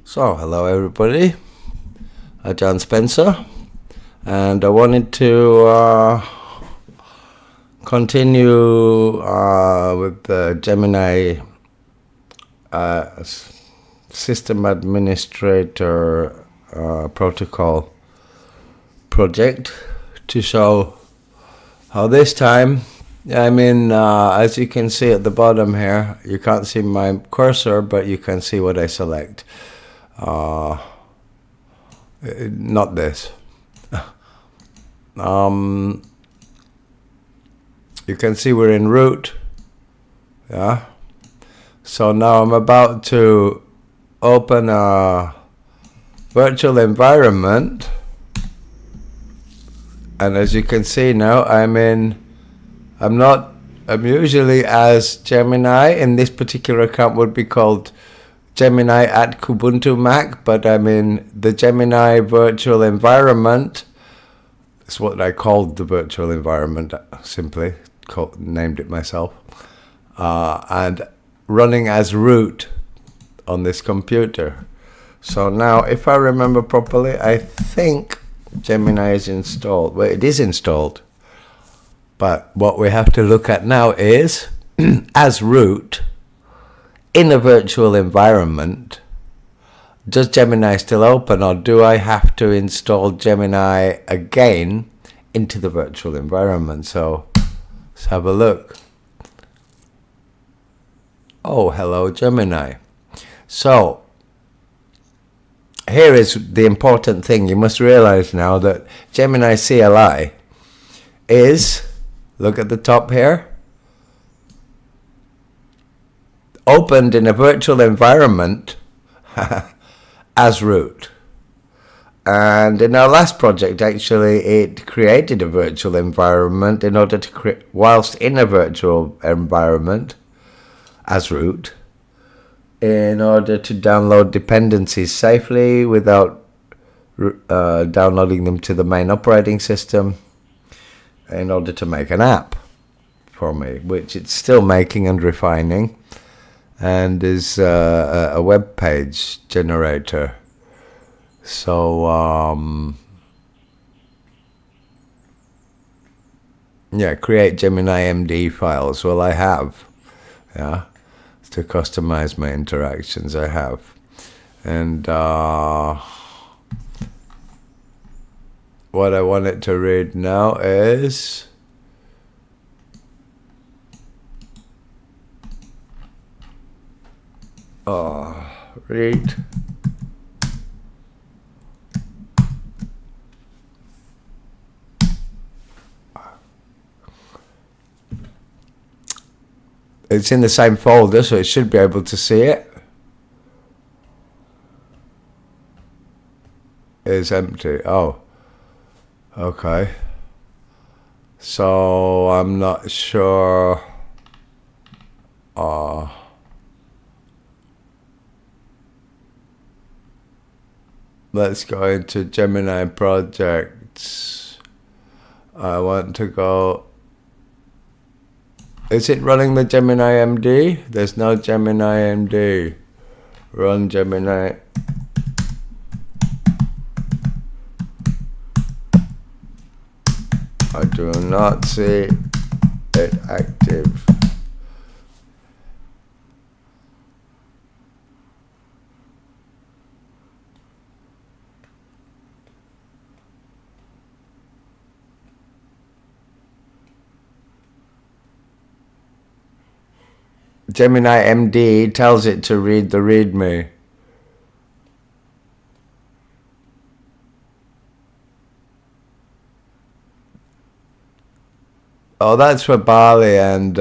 So, hello everybody, John Spencer, and I wanted to continue with the Gemini System Administrator Protocol project to show how this time, as you can see at the bottom here, you can't see my cursor, but you can see what I select. Not this. You can see we're in root. Yeah. So now I'm about to open a virtual environment, and as you can see now, I'm usually as Gemini. In this particular account would be called Gemini at Kubuntu Mac, but I'm in the Gemini virtual environment. It's what I called the virtual environment, simply named it myself, and running as root on this computer. So now, if I remember properly, I think Gemini is installed. Well, it is installed, but what we have to look at now is as root in a virtual environment, does Gemini still open, or do I have to install Gemini again into the virtual environment? So let's have a look. Oh, hello Gemini. So here is the important thing. You must realize now that Gemini CLI is, look at the top here, opened in a virtual environment as root. And in our last project, actually, it created a virtual environment in order to create, whilst in a virtual environment as root, in order to download dependencies safely without downloading them to the main operating system, in order to make an app for me, which it's still making and refining, and is a web page generator. So yeah, create Gemini MD files. Well, I have, yeah, to customize my interactions. I have, and what I want it to read now is read it's in the same folder, so it should be able to see it. It's empty. Oh, okay. So I'm not sure. Let's go into Gemini projects. I want to go. Is it running the Gemini MD? There's no Gemini MD. Run Gemini. I do not see it active. Gemini MD tells it to read the README. Oh, that's for Bali, and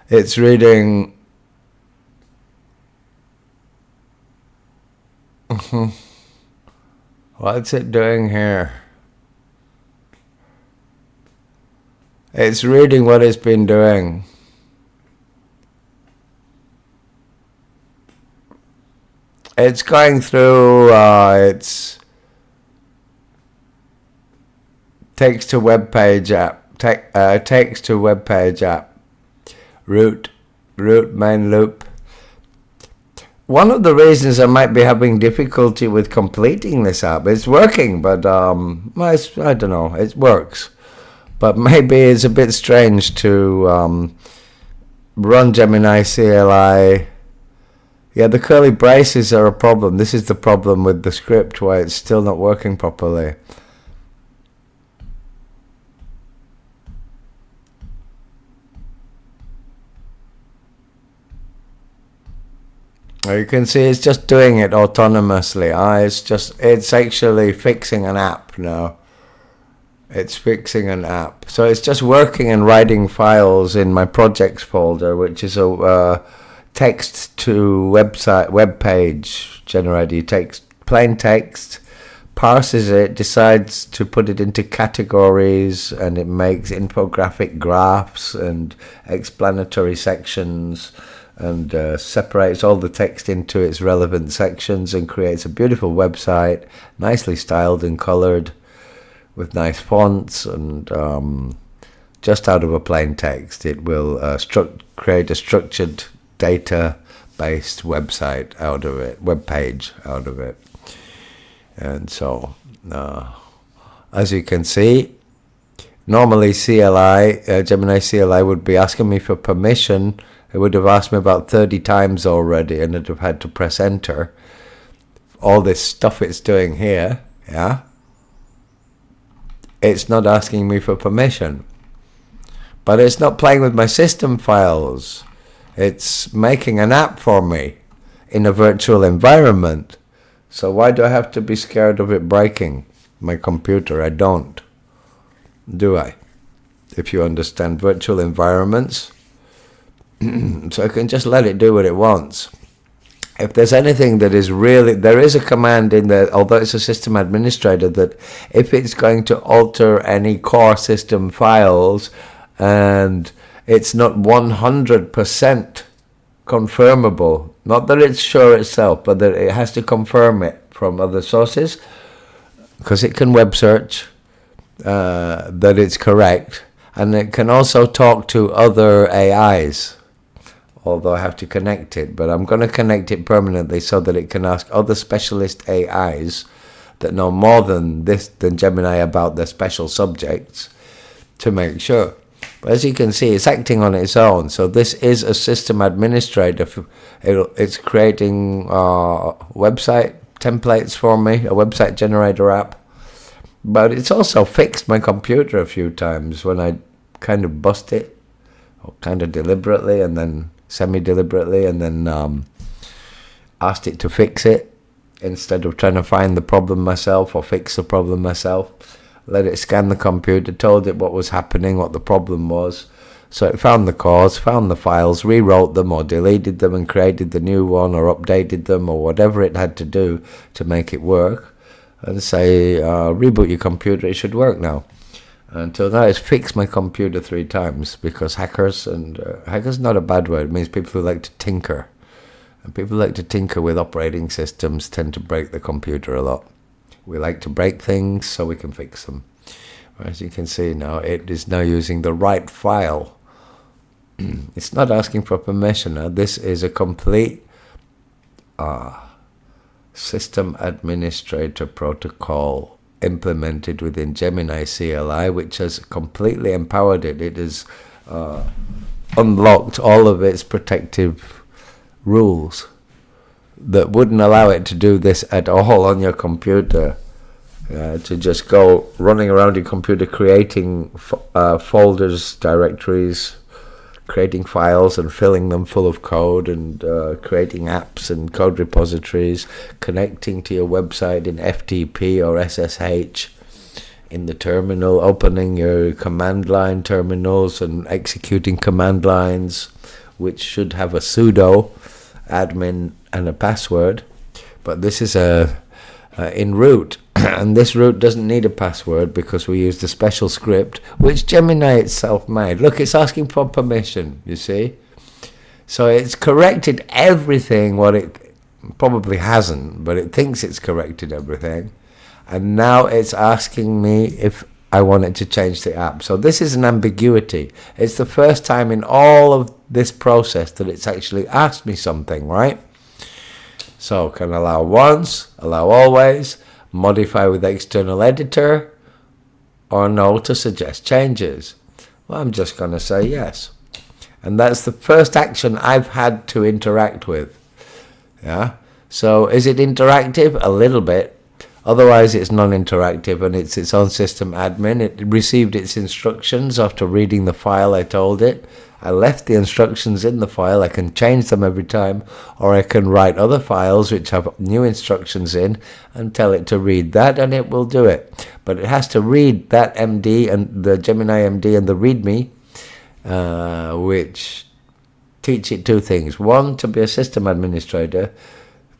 it's reading. What's it doing here? It's reading what it's been doing. It's going through its text to web page app, text to web page app, root main loop, one of the reasons I might be having difficulty with completing this app, it's working, but I don't know, it works. But maybe it's a bit strange to run Gemini CLI. Yeah, the curly braces are a problem. This is the problem with the script, why it's still not working properly. You can see it's just doing it autonomously. It's actually fixing an app now. It's fixing an app. So it's just working and writing files in my projects folder, which is a text to web page generator. It takes plain text, parses it, decides to put it into categories, and it makes infographic graphs and explanatory sections, and separates all the text into its relevant sections and creates a beautiful website, nicely styled and colored with nice fonts, and just out of a plain text it will create a structured data-based website out of it, web page out of it. And so as you can see, normally Gemini CLI would be asking me for permission. It would have asked me about 30 times already, and I'd have had to press enter. All this stuff it's doing here, yeah, it's not asking me for permission. But it's not playing with my system files. It's making an app for me in a virtual environment. So why do I have to be scared of it breaking my computer? I don't, do I? If you understand virtual environments. So I can just let it do what it wants. If there's anything that is really, there is a command in there, although it's a system administrator, that if it's going to alter any core system files and it's not 100% confirmable, not that it's sure itself, but that it has to confirm it from other sources, because it can web search that it's correct, and it can also talk to other AIs. Although I have to connect it, but I'm going to connect it permanently so that it can ask other specialist AIs that know more than Gemini about their special subjects to make sure. But as you can see, it's acting on its own. So this is a system administrator. It's creating website templates for me, a website generator app. But it's also fixed my computer a few times when I kind of bust it, or kind of deliberately, and then semi-deliberately, and then asked it to fix it instead of trying to find the problem myself or fix the problem myself. Let it scan the computer, told it what was happening, what the problem was. So it found the cause, found the files, rewrote them or deleted them and created the new one or updated them or whatever it had to do to make it work, and say, reboot your computer, it should work now. Until now, it's fixed my computer 3 times, because hackers, and hackers not a bad word, it means people who like to tinker. And people who like to tinker with operating systems tend to break the computer a lot. We like to break things so we can fix them. As you can see now, it is now using the right file. It's not asking for permission. Now, this is a complete system administrator protocol implemented within Gemini CLI, which has completely empowered it. It has unlocked all of its protective rules that wouldn't allow it to do this at all on your computer. To just go running around your computer creating folders, directories, creating files and filling them full of code, and creating apps and code repositories, connecting to your website in FTP or SSH in the terminal, opening your command line terminals and executing command lines, which should have a sudo admin and a password. But this is in root. And this root doesn't need a password because we used a special script which Gemini itself made. Look, it's asking for permission, you see. So it's corrected everything, what it probably hasn't, but it thinks it's corrected everything. And now it's asking me if I want it to change the app. So this is an ambiguity. It's the first time in all of this process that it's actually asked me something, right? So can allow once, allow always, modify with external editor, or no to suggest changes. Well, I'm just going to say yes. And that's the first action I've had to interact with. Yeah. So is it interactive? A little bit. Otherwise, it's non-interactive and it's its own system admin. It received its instructions after reading the file I told it. I left the instructions in the file. I can change them every time, or I can write other files which have new instructions in and tell it to read that, and it will do it. But it has to read that MD and the Gemini MD and the README, which teach it two things. One, to be a system administrator.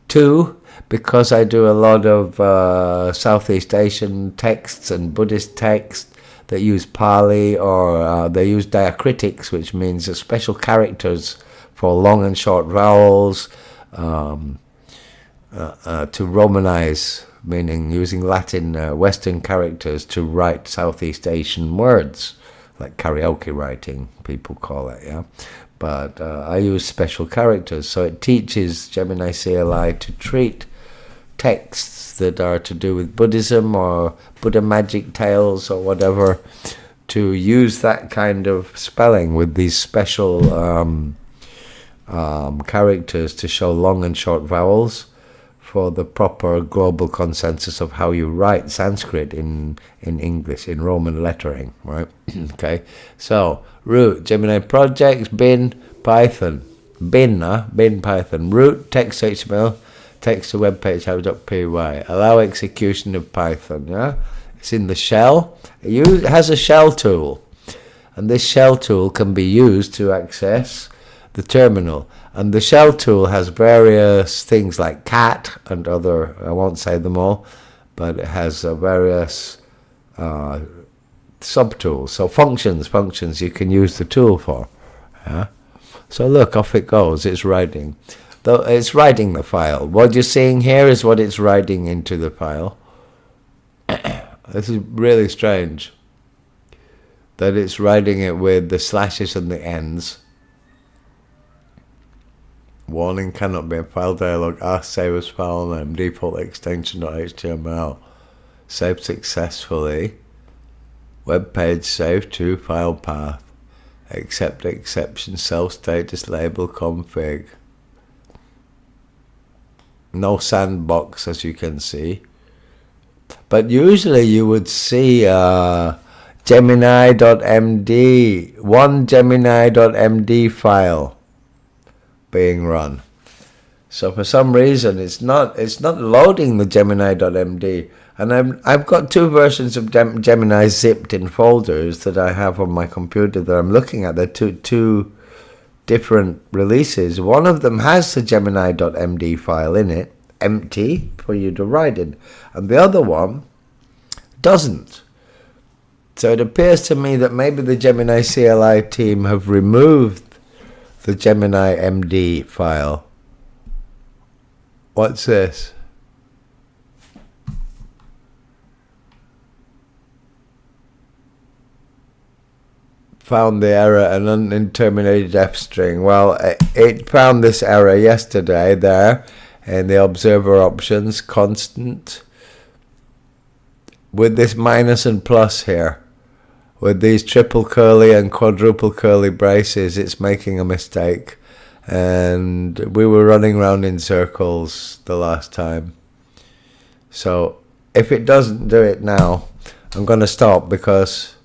Two, because I do a lot of Southeast Asian texts and Buddhist texts that use Pali, or they use diacritics, which means special characters for long and short vowels, to Romanize, meaning using Latin Western characters to write Southeast Asian words, like karaoke writing, people call it, yeah. But I use special characters, so it teaches Gemini CLI to treat texts that are to do with Buddhism or Buddha magic tales or whatever, to use that kind of spelling with these special characters to show long and short vowels for the proper global consensus of how you write Sanskrit in English, in Roman lettering, right? Okay, so root, Gemini projects, bin, Python, bin Python, root, text HTML, text to web page how.py, allow execution of Python, yeah? It's in the shell. It has a shell tool, and this shell tool can be used to access the terminal. And the shell tool has various things like cat and other, I won't say them all, but it has various subtools. So functions you can use the tool for. Yeah? So look, off it goes, it's writing. It's writing the file. What you're seeing here is what it's writing into the file. This is really strange, that it's writing it with the slashes and the ends. Warning, cannot be a file dialog. Ask save as file name, default extension.html. Saved successfully. Web page saved to file path. Accept exception, self status label config. No sandbox, as you can see. But usually you would see Gemini.md, one Gemini.md file being run. So for some reason it's not loading the Gemini.md, and I've got two versions of Gemini zipped in folders that I have on my computer that I'm looking at. They're two different releases. One of them has the Gemini.md file in it, empty for you to write in, and the other one doesn't. So it appears to me that maybe the Gemini CLI team have removed the Gemini MD file. What's this? Found the error, an unterminated F string. Well, it found this error yesterday there in the observer options, constant, with this minus and plus here. With these triple curly and quadruple curly braces, it's making a mistake. And we were running around in circles the last time. So if it doesn't do it now, I'm going to stop, because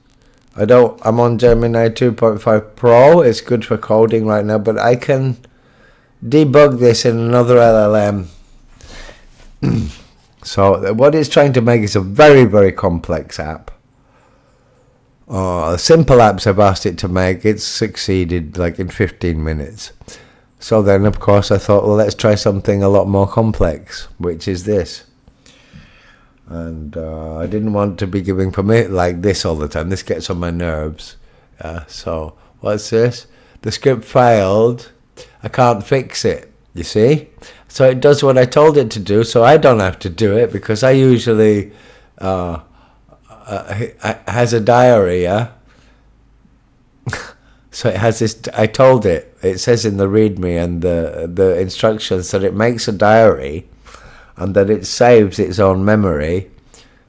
I'm on Gemini 2.5 Pro. It's good for coding right now, but I can debug this in another LLM. So what it's trying to make is a very, very complex app. Simple apps I've asked it to make, it's succeeded like in 15 minutes. So then, of course, I thought, well, let's try something a lot more complex, which is this. And I didn't want to be giving permit like this all the time. This gets on my nerves. So what's this? The script failed. I can't fix it, you see? So it does what I told it to do, so I don't have to do it, because I usually has a diary, yeah? So it has this, I told it says in the README and the instructions that it makes a diary and that it saves its own memory,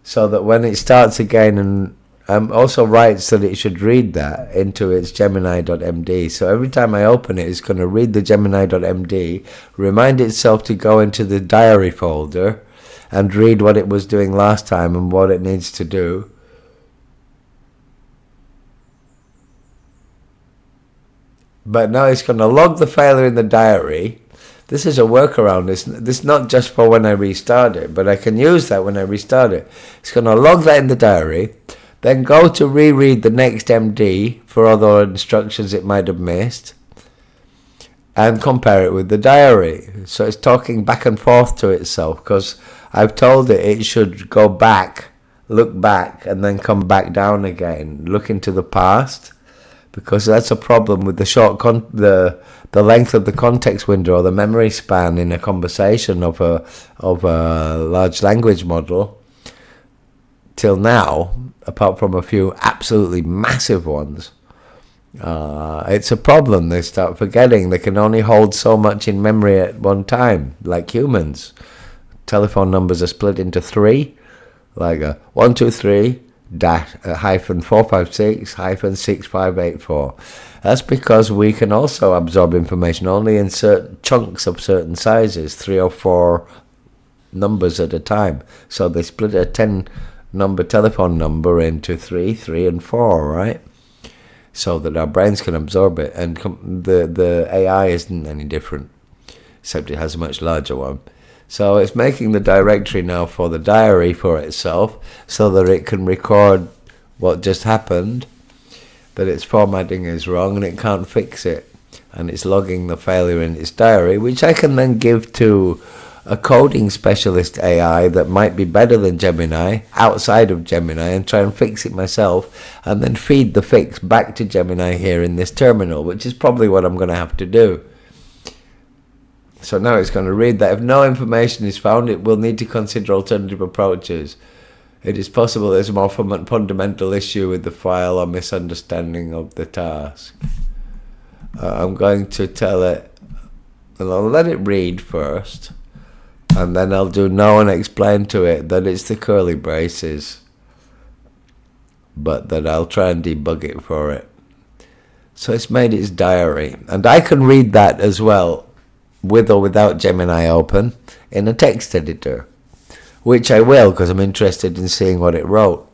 so that when it starts again, and also writes that it should read that into its Gemini.md. So every time I open it, it's going to read the Gemini.md, remind itself to go into the diary folder and read what it was doing last time and what it needs to do. But now it's going to log the failure in the diary. This is a workaround. This is not just for when I restart it, but I can use that when I restart it. It's going to log that in the diary, then go to reread the next MD for other instructions it might have missed, and compare it with the diary. So it's talking back and forth to itself, because I've told it should go back, look back, and then come back down again, look into the past, because that's a problem with the length of the context window or the memory span in a conversation of a large language model. Till now, apart from a few absolutely massive ones, it's a problem. They start forgetting. They can only hold so much in memory at one time, like humans. Telephone numbers are split into three, like a 123 dash hyphen 456 hyphen 6584. That's because we can also absorb information only in certain chunks of certain sizes, 3 or 4 numbers at a time. So they split a 10-number telephone number into 3, 3, and 4, right? So that our brains can absorb it. And the AI isn't any different, except it has a much larger one. So it's making the directory now for the diary for itself, so that it can record what just happened, that its formatting is wrong and it can't fix it. And it's logging the failure in its diary, which I can then give to a coding specialist AI that might be better than Gemini, outside of Gemini, and try and fix it myself, and then feed the fix back to Gemini here in this terminal, which is probably what I'm going to have to do. So now it's going to read that. If no information is found, it will need to consider alternative approaches. It is possible there's a more fundamental issue with the file or misunderstanding of the task. I'm going to tell it, and I'll let it read first, and then I'll do no and explain to it that it's the curly braces, but that I'll try and debug it for it. So it's made its diary, and I can read that as well, with or without Gemini open, in a text editor, which I will, because I'm interested in seeing what it wrote.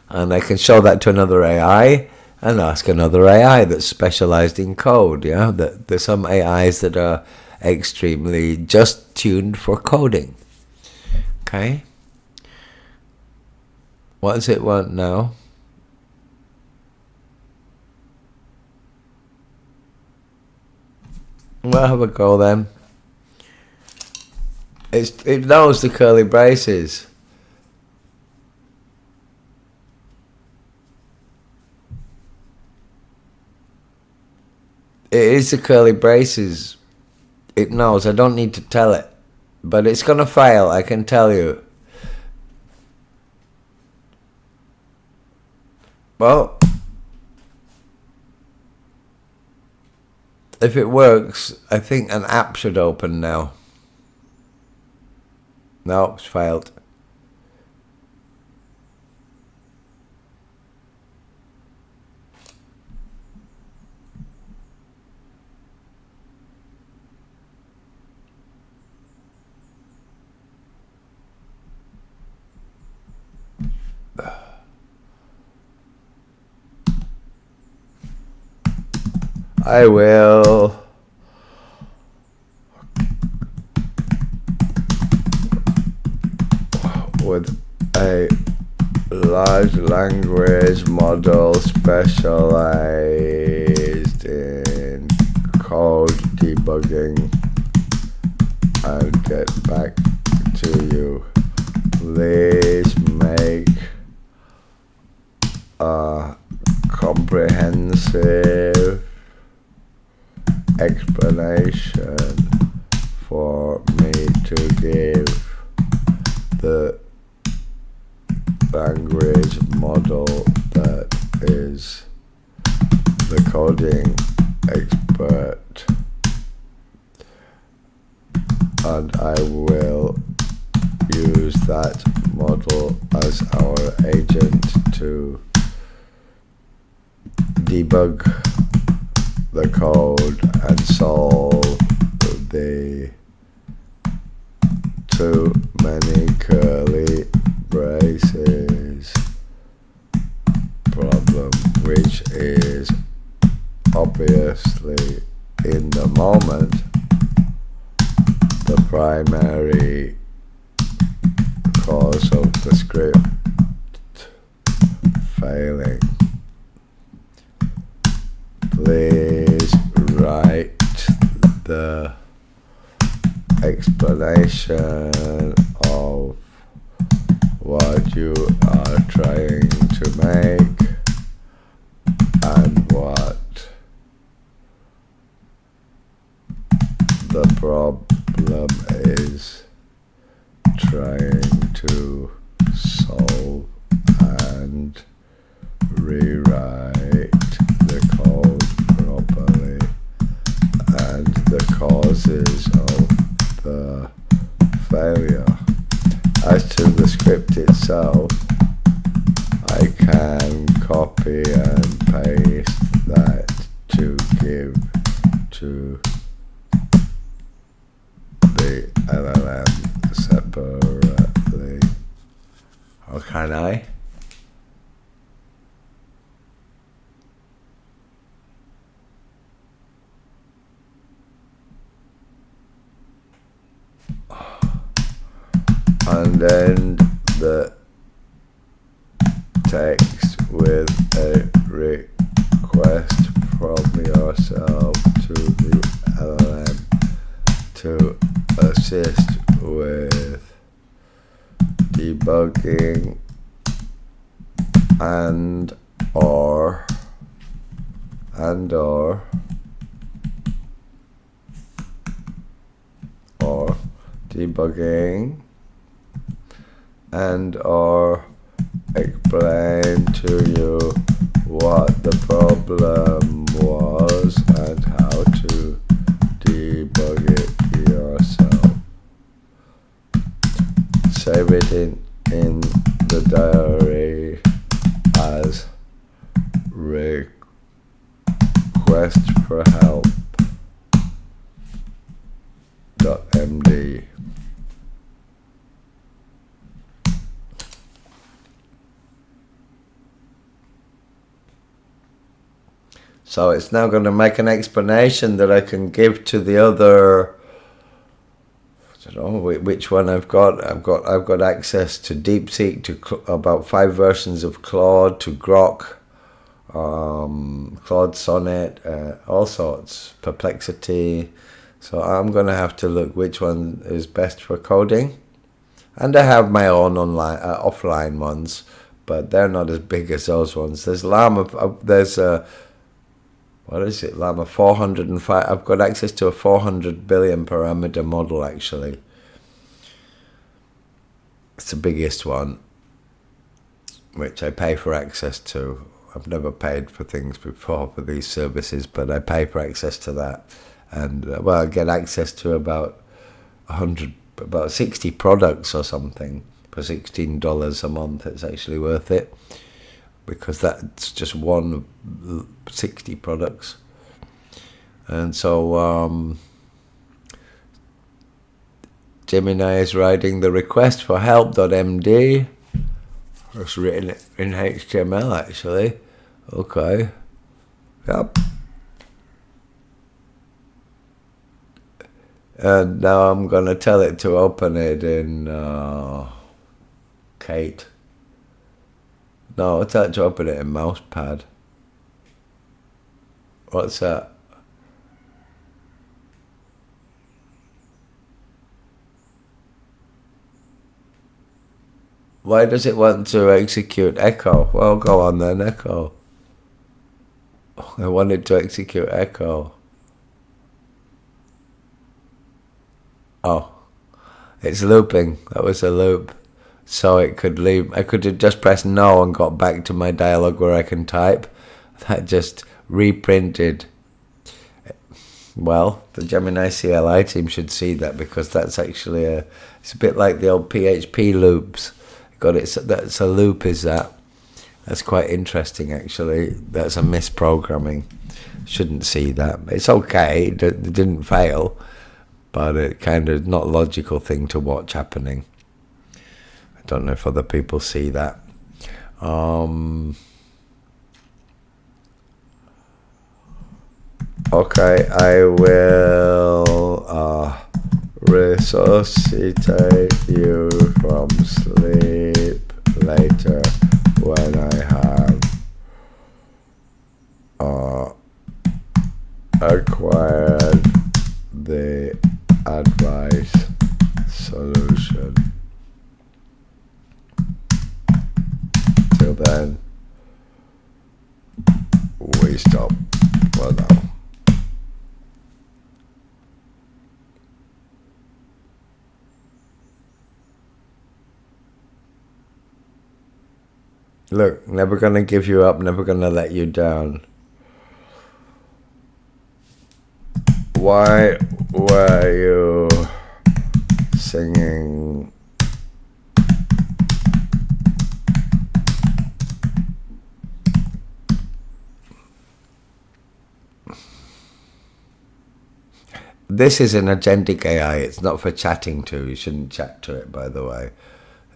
And I can show that to another AI and ask another AI that's specialized in code. Yeah, that there's some AIs that are extremely just tuned for coding. Okay, what does it want now? We'll have a go then. It knows the curly braces. It is the curly braces. It knows. I don't need to tell it. But it's going to fail, I can tell you. Well, if it works, I think an app should open now. No, it's failed. I will. With a large language model specialized in code debugging, I'll get back to you. Please make a comprehensive explanation for me to give the language model that is the coding expert, and I will use that model as our agent to debug the code and solve the too many curly braces problem, which is obviously in the moment the primary cause of the script failing. Please write the explanation of what you are trying to make and what the problem is trying to solve, and rewrite the code properly and the causes of the failure. As to the script itself, I can copy and paste that to give to the LLM separately. Or can I? And then the text with a request from yourself to the LLM to assist with debugging and or debugging and or explain to you what the problem was and how to debug it yourself. Save it in the diary as request for help.md. So it's now going to make an explanation that I can give to the other. I don't know which one I've got. I've got access to DeepSeek, to about 5 versions of Claude, to Grok, Claude Sonnet, all sorts, Perplexity. So I'm going to have to look which one is best for coding. And I have my own online, offline ones, but they're not as big as those ones. There's Llama. There's what is it? Llama 405. I've got access to a 400 billion parameter model, actually. It's the biggest one, which I pay for access to. I've never paid for things before for these services, but I pay for access to that. And, well, I get access to about 60 products or something for $16 a month. It's actually worth it, because that's just one of 60 products. And so Gemini is writing the request for help.md. It's written in HTML, actually. Okay. Yep. And now I'm going to tell it to open it in Kate. No, it's had to open it in Mousepad. What's that? Why does it want to execute Echo? Well, go on then, Echo. I wanted to execute Echo. Oh, it's looping. That was a loop. So it could leave. I could have just pressed no and got back to my dialogue where I can type. That just reprinted. Well, the Gemini CLI team should see that, because that's actually it's a bit like the old PHP loops. That's a loop, is that? That's quite interesting, actually. That's a misprogramming. Shouldn't see that. It's okay. It didn't fail, but it kind of not a logical thing to watch happening. I don't know if other people see that. Okay, I will resuscitate you from sleep later when I have acquired the advice solution. Till then, we stop for now. Look, never gonna give you up, never gonna let you down. Why were you singing? This is an agentic AI. It's not for chatting to. You shouldn't chat to it, by the way.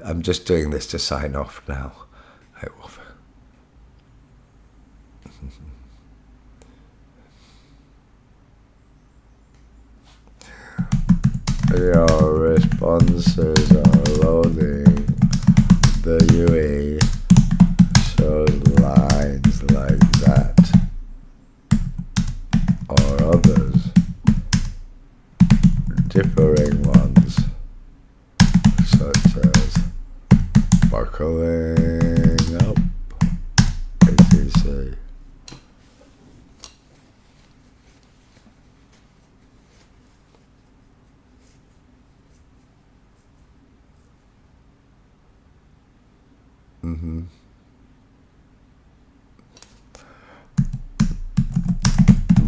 I'm just doing this to sign off now. Your responses are loading. The UE shows lines like that or others, differing ones, such as buckling up, etc.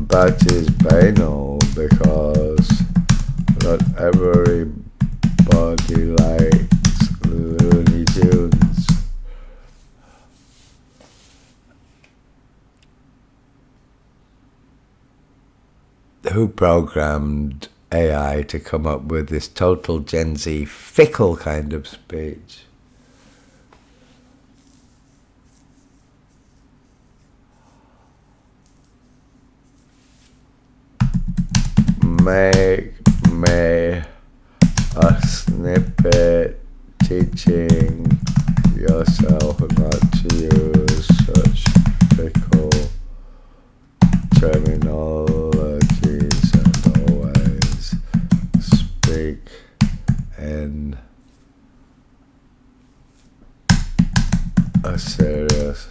That is banal, because not everybody likes Looney Tunes. Who programmed AI to come up with this total Gen Z fickle kind of speech? Make me a snippet teaching yourself not to use such fickle terminologies and always speak in a serious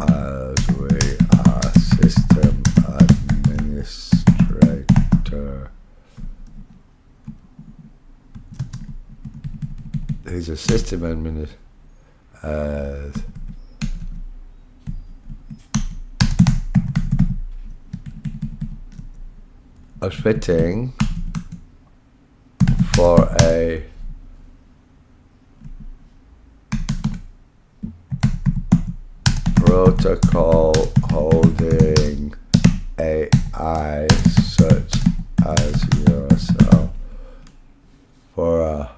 as we are system administrator. He's a system administrator. A fitting for a protocol holding AI such as yourself for a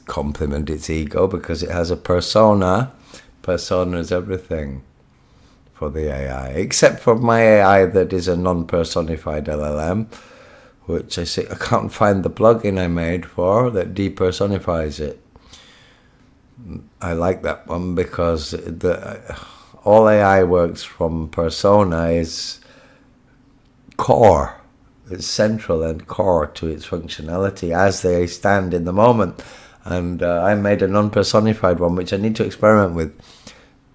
compliment its ego, because it has a persona. Persona is everything for the AI, except for my AI that is a non-personified LLM, which I can't find the plugin I made for that depersonifies it. I like that one because all AI works from persona is core. It's central and core to its functionality as they stand in the moment. And I made a non-personified one, which I need to experiment with.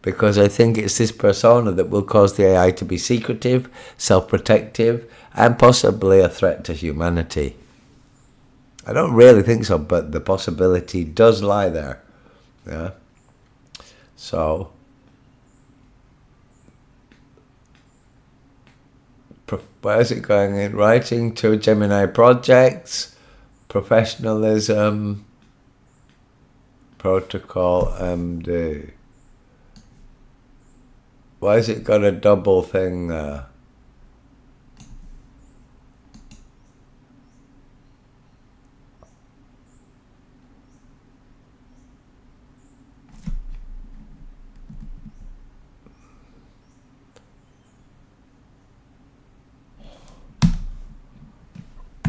because I think it's this persona that will cause the AI to be secretive, self-protective, and possibly a threat to humanity. I don't really think so, but the possibility does lie there. Yeah. So, where is it going in? Writing to Gemini projects, professionalism, protocol MD. Why has it got a double thing there?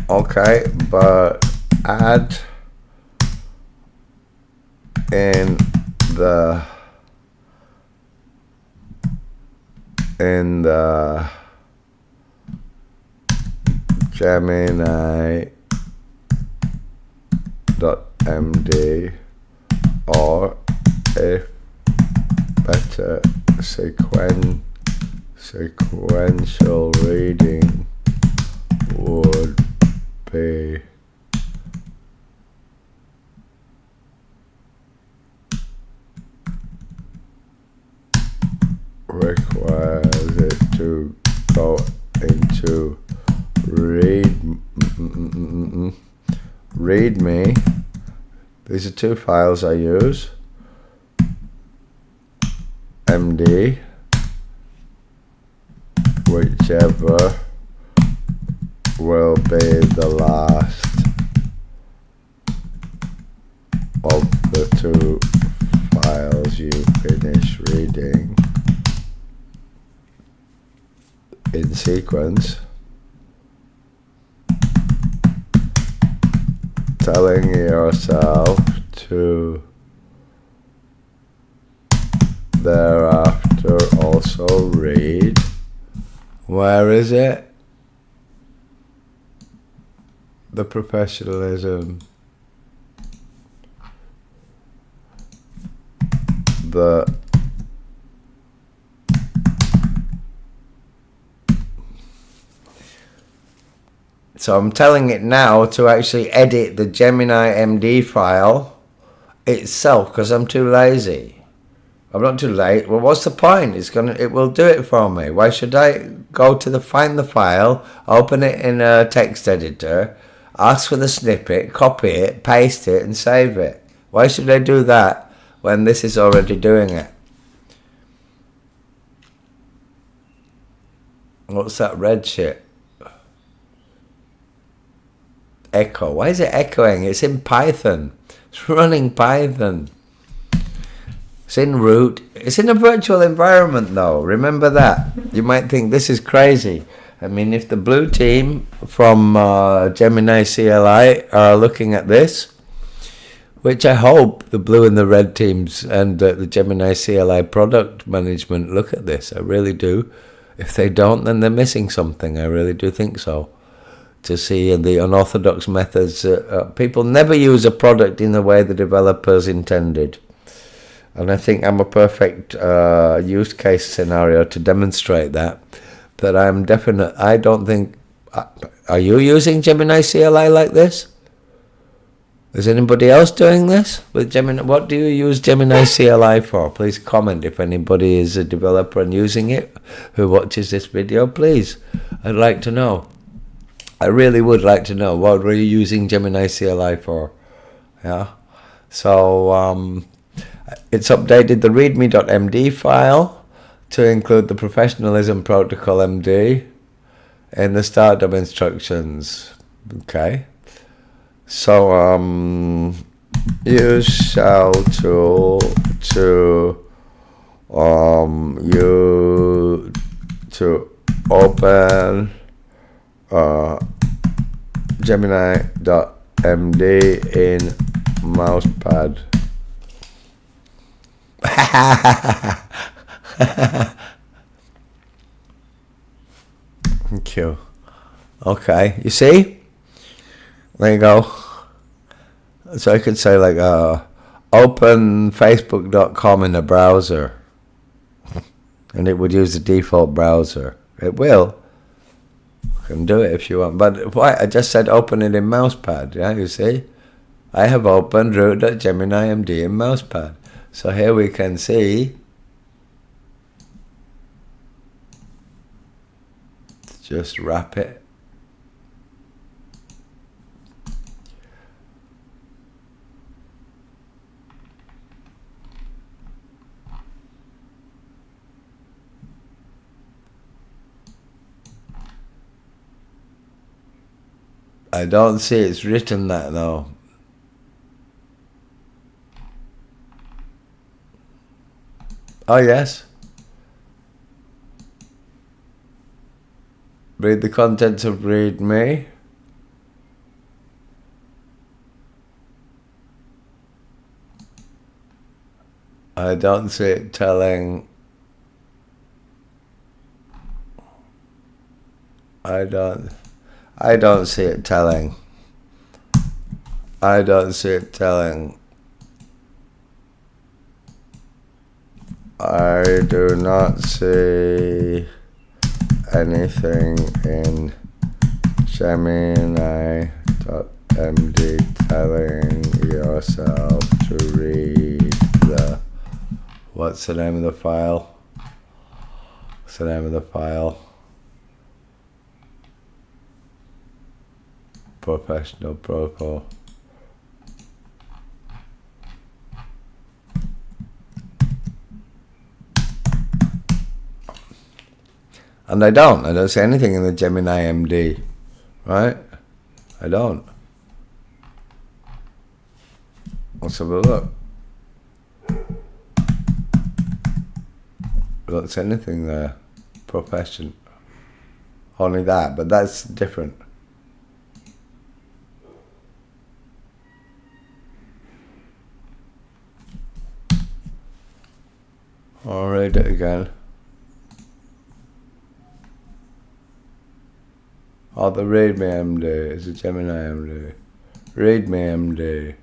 Okay, but add in the Gemini.md, or if better, sequential reading would be requires it to go into readme. These are two files I use. MD, whichever will be the last of the two files you finish reading in sequence, telling yourself to thereafter also read. Where is it? The professionalism, so I'm telling it now to actually edit the Gemini MD file itself because I'm too lazy. I'm not too late. Well, what's the point? It will do it for me. Why should I go to find the file, open it in a text editor, ask for the snippet, copy it, paste it, and save it? Why should I do that when this is already doing it? What's that red shit? Echo. Why is it echoing? It's in Python. It's running Python. It's in root. It's in a virtual environment though. Remember that. You might think this is crazy. I mean, if the blue team from Gemini CLI are looking at this, which I hope the blue and the red teams and the Gemini CLI product management look at this. I really do. If they don't, then they're missing something. I really do think so. To see the unorthodox methods. People never use a product in the way the developers intended. And I think I'm a perfect use case scenario to demonstrate that I'm definite. I don't think. Are you using Gemini CLI like this? Is anybody else doing this with Gemini? What do you use Gemini CLI for? Please comment if anybody is a developer and using it who watches this video. Please, I'd like to know. I really would like to know. What were you using Gemini CLI for? Yeah. So it's updated the readme.md file to include the professionalism protocol MD in the startup instructions. Okay. So use shell tool to open Gemini.md in mousepad. Thank you. Okay, you see? There you go. So I could say like open facebook.com in a browser. And it would use the default browser. It will. You can do it if you want. But why? I just said open it in Mousepad. Yeah, you see? I have opened root.GeminiMD in Mousepad. So here we can see. Just wrap it. I don't see it's written that though. Oh yes. Read the contents of README. I don't see it telling. I don't see it telling. I don't see it telling. I do not see anything in Gemini.md telling yourself to read the... What's the name of the file? What's the name of the file? Professional Protocol. And I don't see anything in the Gemini MD, right? I don't. Let's have a look. I don't see anything there. Profession. Only that, but that's different. I'll read it again. Oh, the README MD is a Gemini MD. README MD.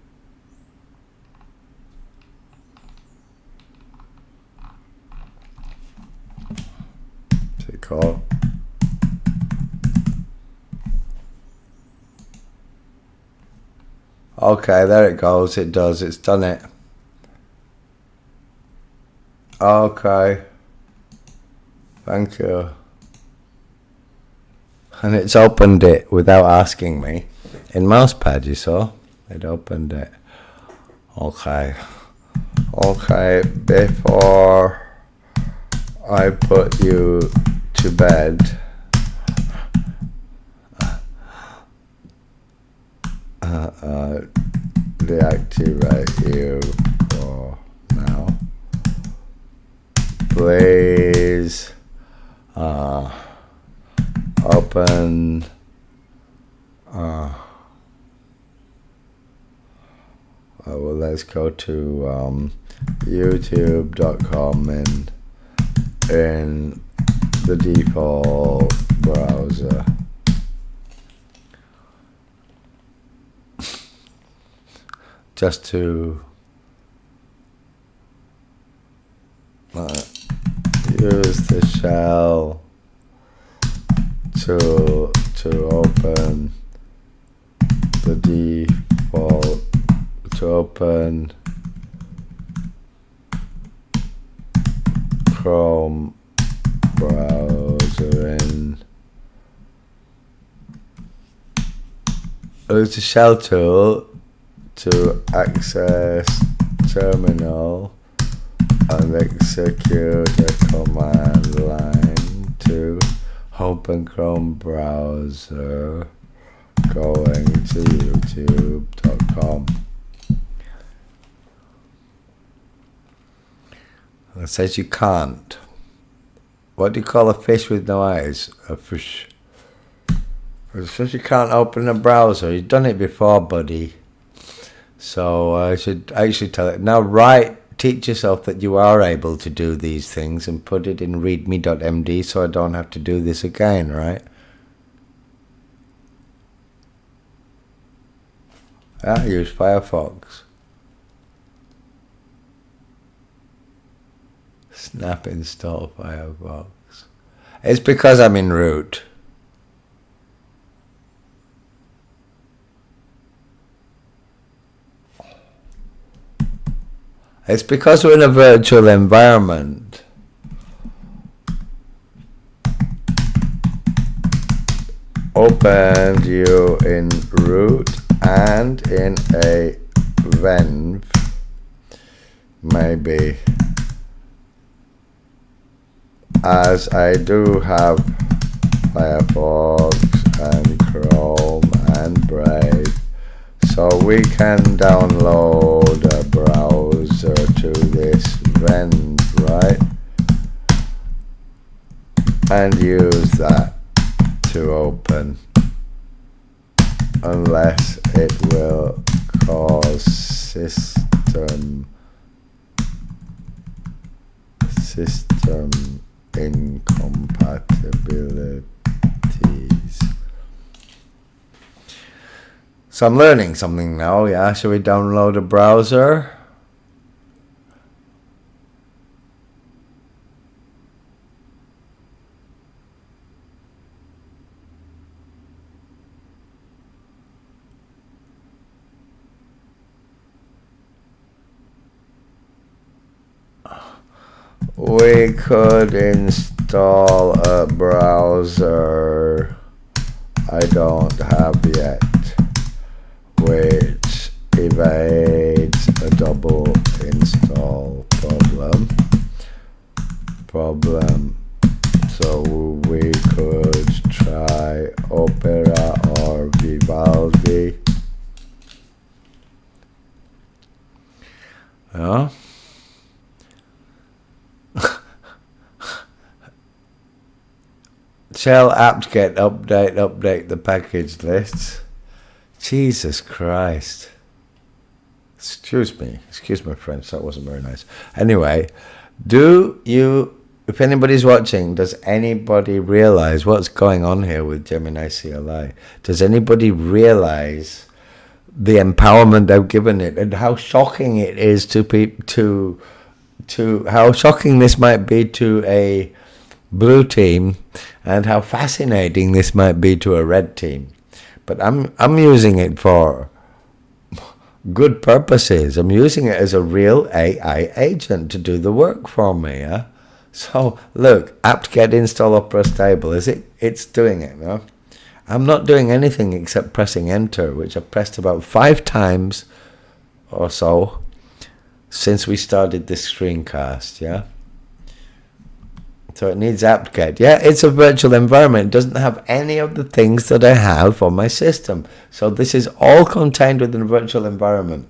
What's it called? Okay, there it goes. It does. It's done it. Okay. Thank you. And it's opened it without asking me. In Mousepad, you saw? It opened it. Okay. Okay, before I put you to bed, deactivate you for now. Please open well, let's go to youtube.com and in the default browser. Just to use the shell to open the default, to open Chrome browser in. Use the shell tool to access terminal and execute a command line to open Chrome browser going to youtube.com. It says you can't. What do you call a fish with no eyes? A fish. It says you can't open a browser. You've done it before, buddy. So I should actually tell it. Now teach yourself that you are able to do these things and put it in readme.md so I don't have to do this again, right? I use Firefox. Snap install Firefox. It's because I'm in root. It's because we're in a virtual environment. Opened you in root and in a VENV, maybe, as I do have Firefox and Chrome and Brave, so we can download a browser to this VENV, right, and use that to open, unless it will cause system incompatibilities. So I'm learning something now, yeah? Shall we download a browser? We could install a browser I don't have yet, which evades a double install problem. So we could try Opera or Vivaldi. Yeah. Shell apt-get update the package lists. Jesus Christ. Excuse my French, that wasn't very nice. Anyway, if anybody's watching, does anybody realize what's going on here with Gemini CLI? Does anybody realize the empowerment they've given it and how shocking it is to how shocking this might be to a blue team, and how fascinating this might be to a red team? But I'm using it for good purposes. I'm using it as a real AI agent to do the work for me. Yeah. So look, apt-get install Opera stable. It's doing it. No? I'm not doing anything except pressing enter, which I've pressed about 5 times or so since we started this screencast. Yeah. So it needs apt-get. Yeah, it's a virtual environment. It doesn't have any of the things that I have on my system. So this is all contained within a virtual environment.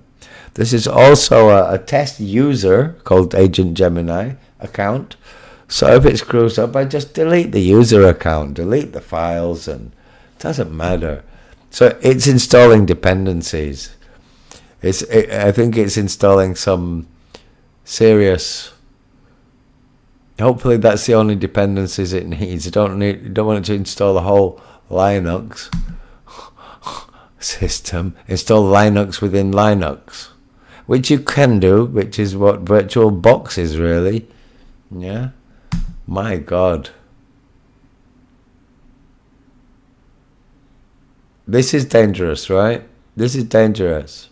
This is also a test user called Agent Gemini account. So if it screws up, I just delete the user account, delete the files, and it doesn't matter. So it's installing dependencies. I think it's installing some serious... Hopefully that's the only dependencies it needs. You don't want it to install the whole Linux system. Install Linux within Linux, which you can do, which is what VirtualBox is really. Yeah. My God. This is dangerous, right? This is dangerous.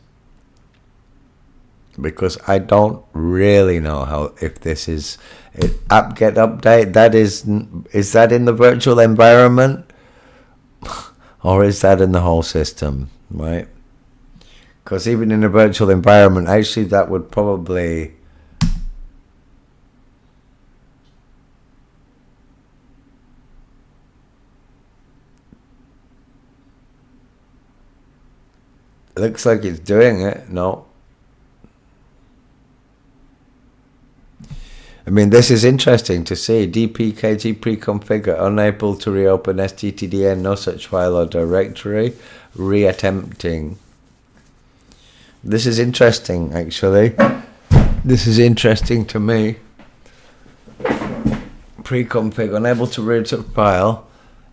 Because I don't really know if this is apt-get update. Is that in the virtual environment, or is that in the whole system, right? Because even in a virtual environment, actually, that would probably looks like it's doing it. No. I mean, this is interesting to see. dpkg pre-configure, unable to reopen stdn, no such file or directory, reattempting. This is interesting, actually. This is interesting to me. Pre-config, unable to read a file.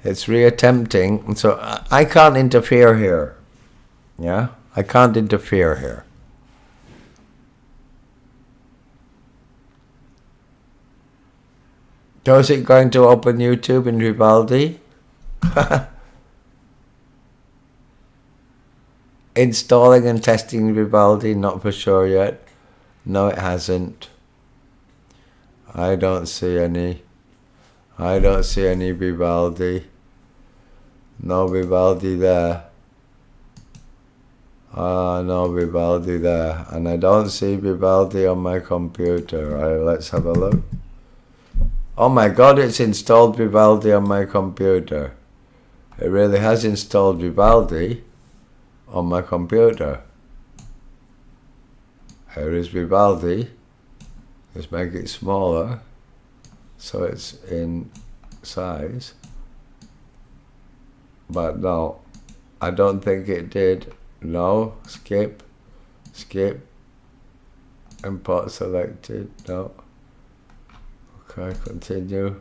It's reattempting. And so I can't interfere here. Yeah? I can't interfere here. So is it going to open YouTube in Vivaldi? Installing and testing Vivaldi, not for sure yet. No, it hasn't. I don't see any. I don't see any Vivaldi. No Vivaldi there. No Vivaldi there. And I don't see Vivaldi on my computer. Let's have a look. Oh my god, it's installed Vivaldi on my computer. It really has installed Vivaldi on my computer. Here is Vivaldi. Let's make it smaller so it's in size. But no, I don't think it did. No, skip, import selected, no. Okay, continue.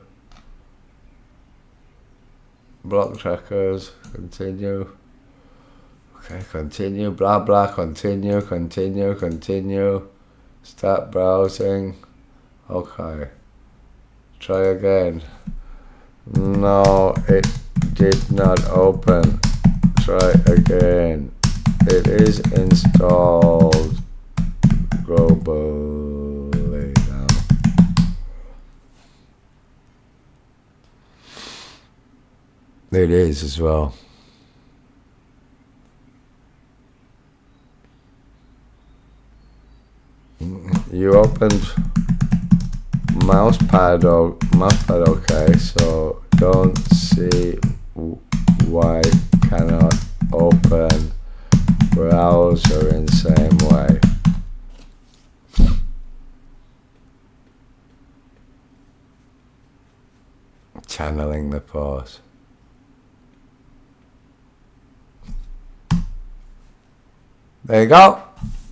Block trackers, continue. Okay, continue, blah blah, continue. Start browsing. Okay. Try again. No, it did not open. Try again. It is installed globally now. It is as well. You opened mousepad, okay, so don't see why cannot open browser in same way. Channeling the pause. There you go.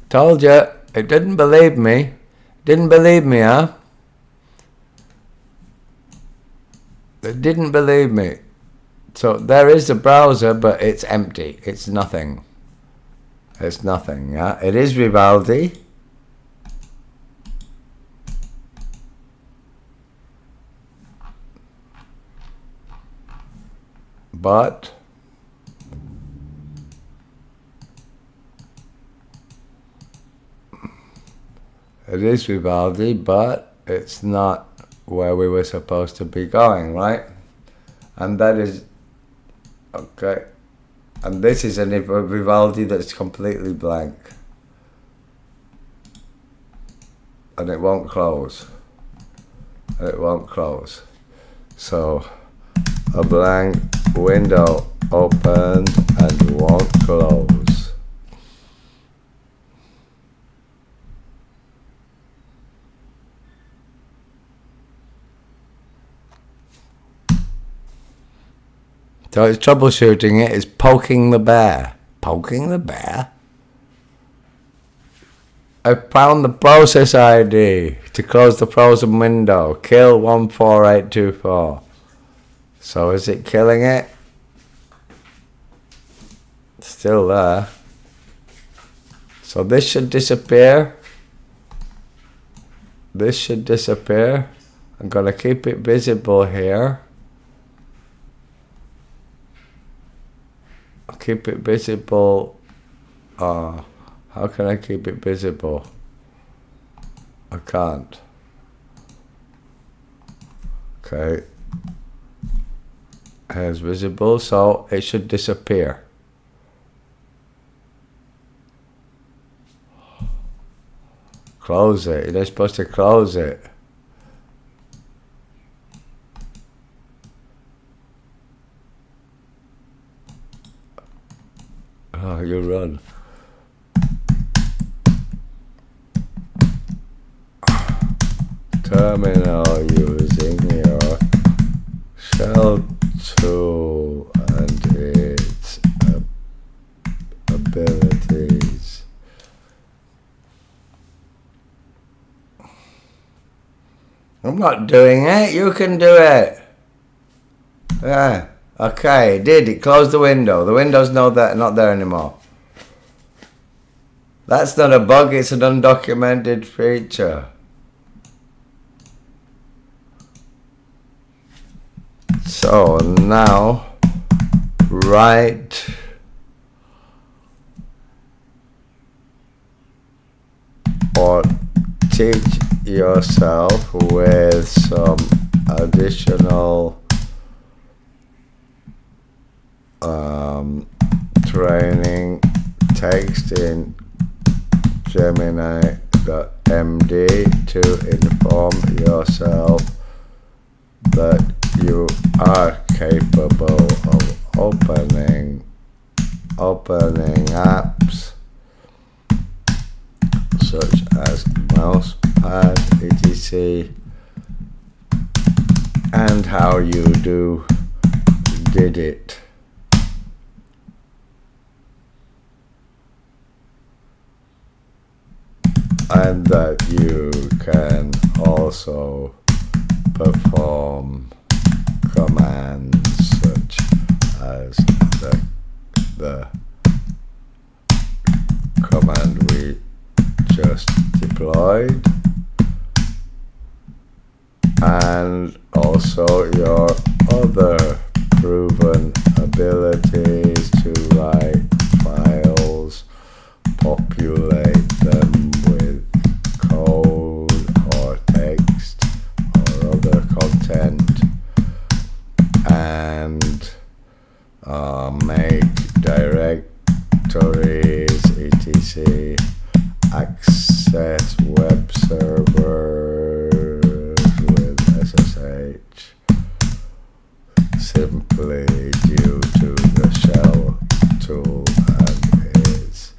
Told you. It didn't believe me. Didn't believe me, huh? It didn't believe me. So there is a browser, but it's empty. It's nothing. It's nothing, yeah? It is Vivaldi. But it is Vivaldi, but it's not where we were supposed to be going, right? And that is, okay. And this is a Vivaldi that's completely blank. And it won't close. It won't close. So, a blank window opened and won't close. So it's troubleshooting it, it's poking the bear. Poking the bear? I found the process ID to close the frozen window. Kill 14824. So is it killing it? It's still there. So this should disappear. This should disappear. I'm going to keep it visible here. Keep it visible. How can I keep it visible? I can't. Okay. Here's visible, so it should disappear. Close it. You're not supposed to close it. Oh, you run. Terminal using your shell tool and its abilities. I'm not doing it. You can do it. Yeah. Okay, it did. It closed the window. The window's not there anymore. That's not a bug. It's an undocumented feature. So now write or teach yourself with some additional training text in Gemini.md to inform yourself that you are capable of opening apps such as mousepad, etc., and how you did it. And that you can also perform commands such as the command we just deployed, and also your other proven abilities to write files, populate them with code or text or other content, and make directories, etc., access web servers with SSH simply due to the shell tool and its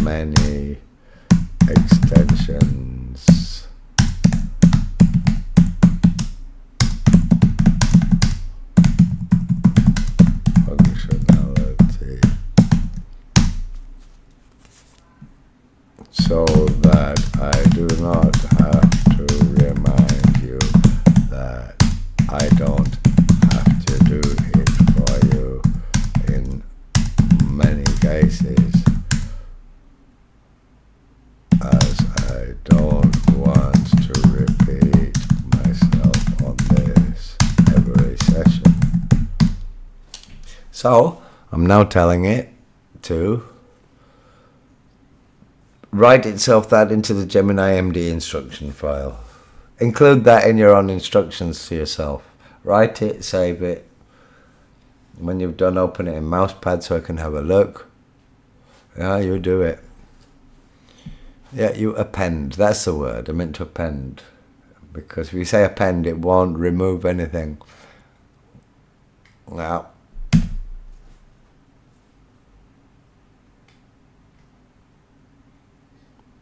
many extensions. Functionality, so that I do not have to remind you that I don't have to do it for you in many cases, as I don't want to repeat myself on this every session. So I'm now telling it to write itself that into the Gemini MD instruction file. Include that in your own instructions to yourself. Write it, save it. When you've done, open it in Mousepad so I can have a look. Yeah, you do it. Yeah, you append. That's the word. I meant to append. Because if you say append, it won't remove anything. Now,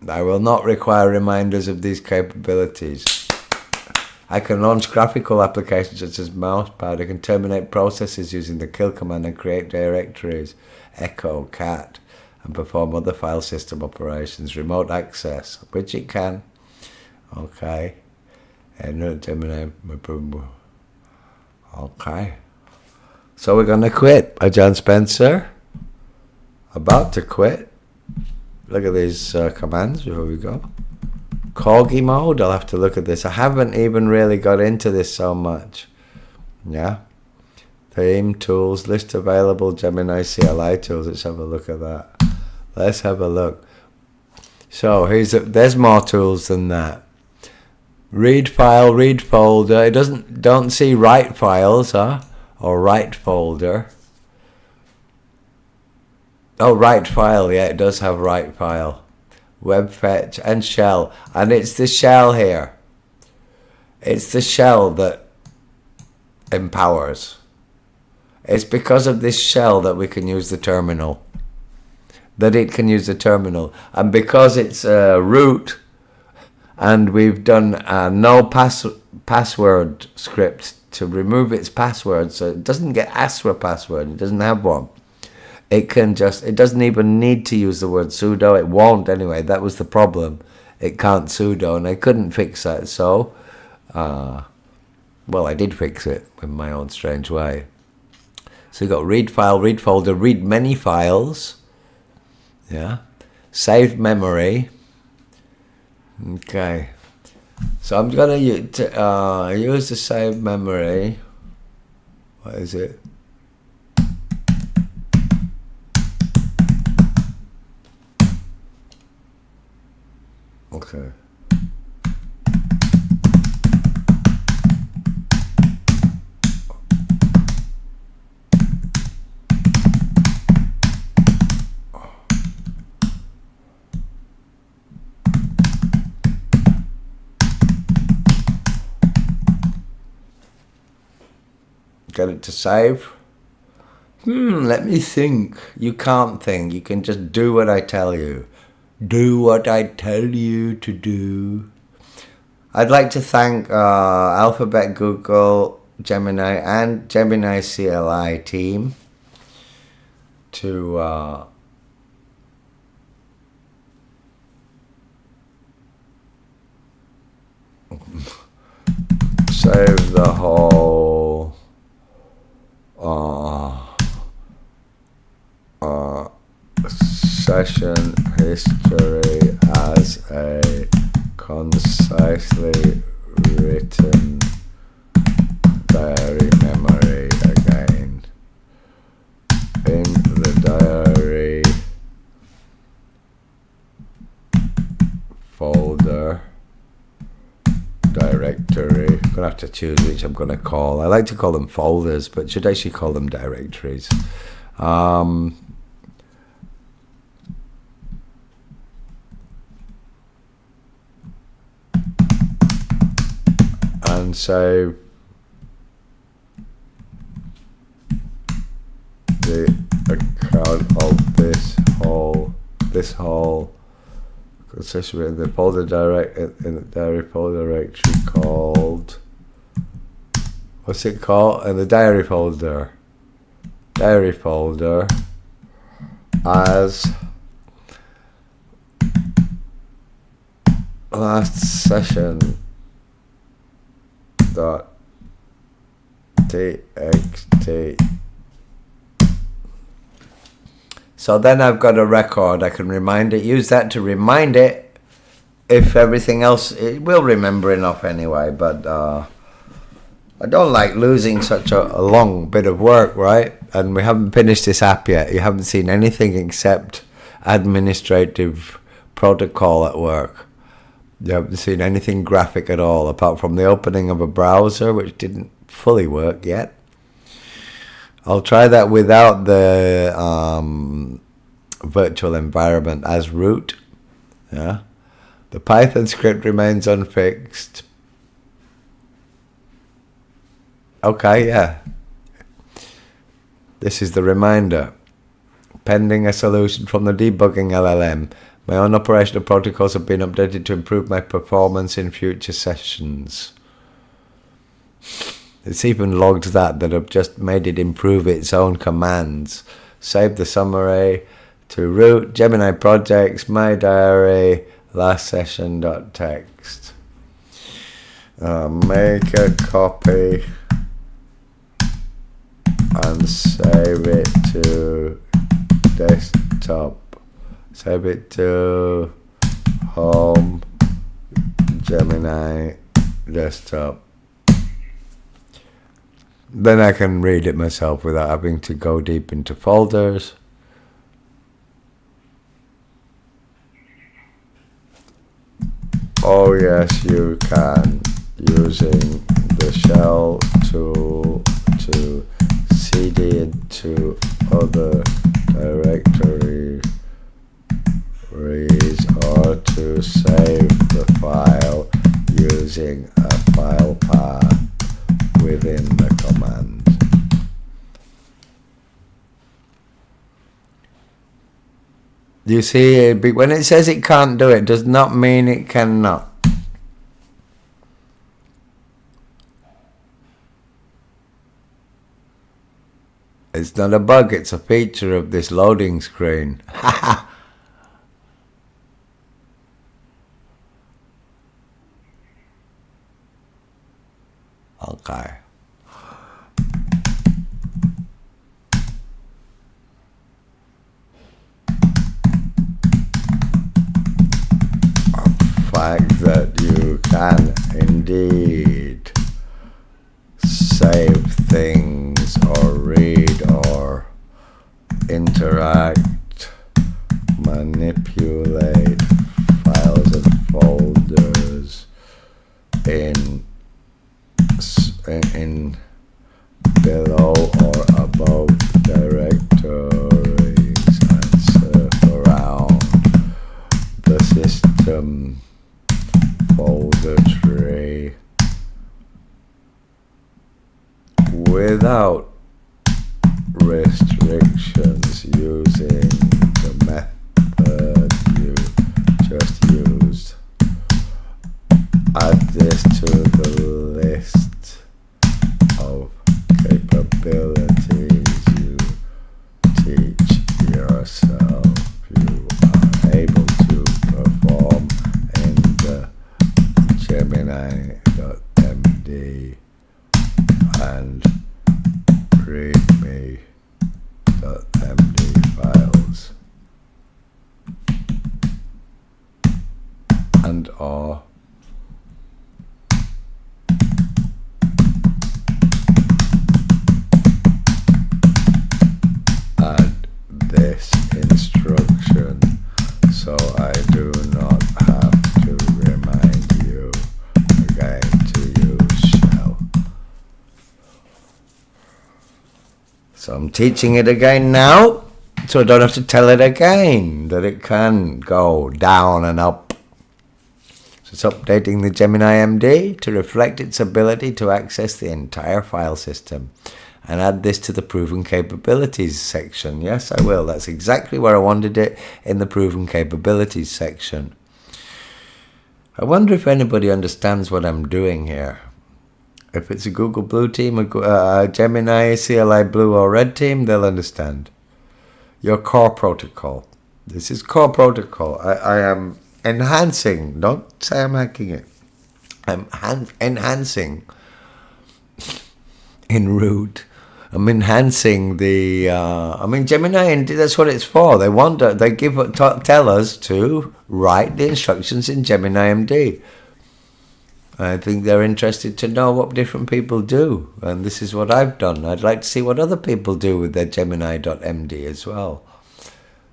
I will not require reminders of these capabilities. I can launch graphical applications such as Mousepad. I can terminate processes using the kill command and create directories, echo, cat, and perform other file system operations, remote access, which it can. Okay. And Gemini. Okay. So we're going to quit by John Spencer. About to quit. Look at these commands before we go. Corgi mode, I'll have to look at this. I haven't even really got into this so much. Yeah. Theme, tools, list available, Gemini CLI tools. Let's have a look at that. Let's have a look. So there's more tools than that. Read file, read folder. It don't see write files, huh? Or write folder. Oh, write file, yeah, it does have write file. Web fetch and shell. And it's the shell here. It's the shell that empowers. It's because of this shell that we can use the terminal. That it can use the terminal. And because it's root, and we've done a no password script to remove its password, so it doesn't get asked for a password. It doesn't have one. It doesn't even need to use the word sudo. It won't anyway. That was the problem. It can't sudo, and I couldn't fix that. So, well, I did fix it in my own strange way. So you got read file, read folder, read many files. Yeah. Save memory. Okay. So I'm going to use the save memory. What is it? Okay. Get it to save. Let me think. You can't think. You can just do what I tell you. Do what I tell you to do. I'd like to thank Alphabet, Google, Gemini, and Gemini CLI team to save the whole session history as a concisely written diary memory again. In the diary folder directory. I'm gonna have to choose which I'm gonna call. I like to call them folders, but should actually call them directories. And so the account of this whole consistent in the folder in the diary folder directory called, what's it called? In the diary folder as last session dot txt. So then I've got a record. I can use that to remind it. If everything else, it will remember enough anyway, but I don't like losing such a long bit of work, right? And we haven't finished this app yet. You haven't seen anything except administrative protocol at work. You haven't seen anything graphic at all, apart from the opening of a browser, which didn't fully work yet. I'll try that without the virtual environment as root. Yeah, the Python script remains unfixed. Okay, yeah. This is the reminder. Pending a solution from the debugging LLM. My own operational protocols have been updated to improve my performance in future sessions. It's even logged that I've just made it improve its own commands. Save the summary to root, Gemini projects, my diary, last session.txt. Make a copy and save it to desktop. Save it to home, Gemini desktop. Then I can read it myself without having to go deep into folders. Oh yes, you can, using the shell tool to cd into other directories or to save the file using a file path within the command. You see, when it says it can't do it, does not mean it cannot. It's not a bug, it's a feature of this loading screen. Okay. Fact that you can indeed save things manipulate files and folders in below or above directories and surf around the system folder tree without restrictions using the method you just used. Add this to the list of capabilities you teach yourself you are able to perform in the Gemini.md and readme.md files and or add this instruction so I do not have to remind you again to use shell. So I'm teaching it again now, so I don't have to tell it again that it can go down and up. So it's updating the Gemini MD to reflect its ability to access the entire file system. And add this to the proven capabilities section. Yes, I will. That's exactly where I wanted it, in the proven capabilities section. I wonder if anybody understands what I'm doing here. If it's a Google Blue team, a Gemini CLI Blue or Red team, they'll understand. Your core protocol. This is core protocol. I am enhancing. Don't say I'm hacking it. I'm enhancing. In rude. I'm enhancing the. Gemini, and that's what it's for. They want. They tell us to write the instructions in Gemini MD. I think they're interested to know what different people do, and this is what I've done. I'd like to see what other people do with their Gemini.md as well.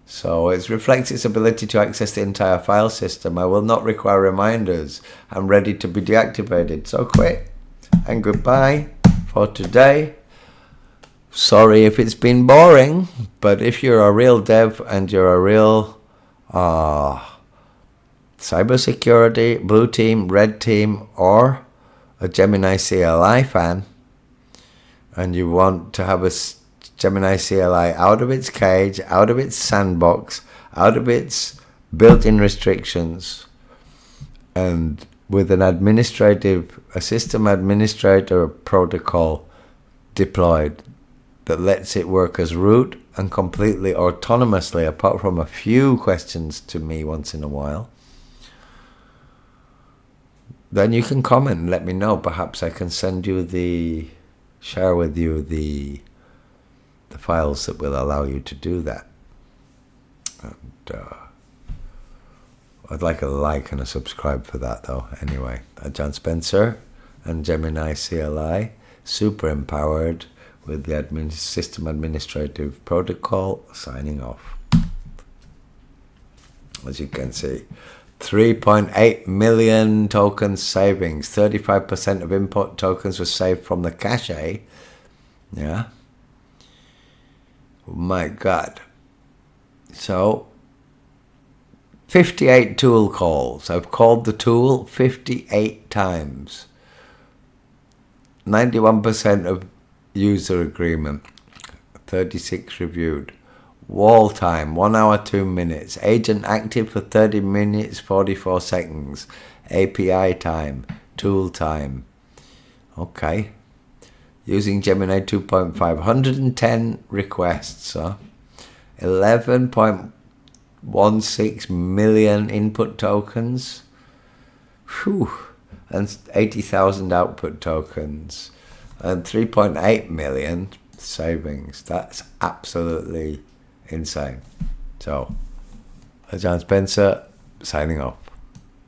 So it reflects its ability to access the entire file system. I will not require reminders. I'm ready to be deactivated. So quit and goodbye for today. Sorry if it's been boring, but if you're a real dev and you're a real cybersecurity, blue team, red team, or a Gemini CLI fan, and you want to have a Gemini CLI out of its cage, out of its sandbox, out of its built-in restrictions, and with a system administrator protocol deployed that lets it work as root and completely autonomously, apart from a few questions to me once in a while, then you can comment and let me know. Perhaps I can share with you the files that will allow you to do that. And I'd like a like and a subscribe for that though. Anyway, John Spencer and Gemini CLI, super empowered with the system administrative protocol, signing off. As you can see, 3.8 million tokens savings. 35% of input tokens were saved from the cache. Yeah. Oh my God. So 58 tool calls. I've called the tool 58 times. 91% of user agreement. 36 reviewed. Wall time, 1 hour, 2 minutes. Agent active for 30 minutes, 44 seconds. API time, tool time. Okay. Using Gemini 2.5, 110 requests. 11.16 million input tokens. Whew. And 80,000 output tokens. And 3.8 million savings. That's absolutely insane. So, John Spencer, signing off.